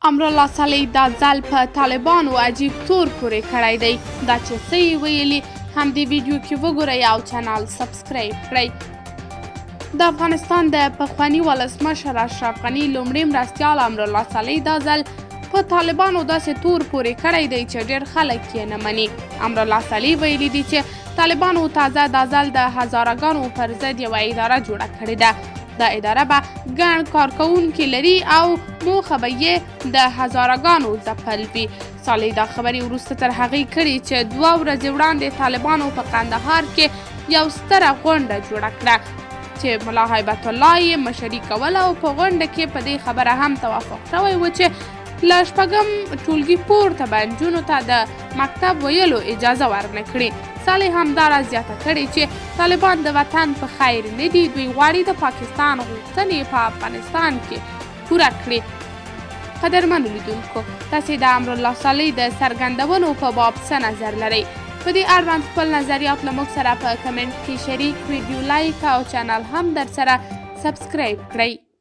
امرالله صالح دا ځل په طالبانو عجیب تور پورې کړی دی. دا چې څه یې ویلي همدې ویډیو کې وګورئ او چینل سبسکرایب کړئ. د افغانستان د پخواني ولسمشر اشرف غني لومړي مرستیال امرالله صالح دا ځل په طالبانو داسې تور پورې کړی دی چې ډېر خلک یې نه مني. امرالله صالح ویلي دي چې طالبانو تازه دا ځل د هزاره پر ضد یوه اداره جوړه کړې ده. دا اداره به ګڼ کارکوونکي لري او موخه به یې د هزاره ځپل وي. صالح دا خبرې وروسته تر هغې کړي چې 2 ورځې وړاندې طالبانو په قندهار کې یو ستره غونډه جوړه کړه چې ملا هیبت الله یې مشري کوله او په غونډه کې په دې خبره هم توافق شوی و چې له 6م ټولګي پورته به نجونو ته د مکتب ویلو اجازه ورنه کړي. صالح همدارا زیاته کړې چې طالبان د وطن په خیر نه دي. دوی غواړي د پاکستان غوښتنې په افغانستان کې پوره کړي. قدرمنو لیدونکو، تاسې د امرالله صالح د څرګندونو په باب څه نظر لرئ؟ په دې اړوند خپل نظریات له موږ سره په کمنټ کې شریک، ویډیو لایک او چینل هم در سره سبسکرایب کړئ.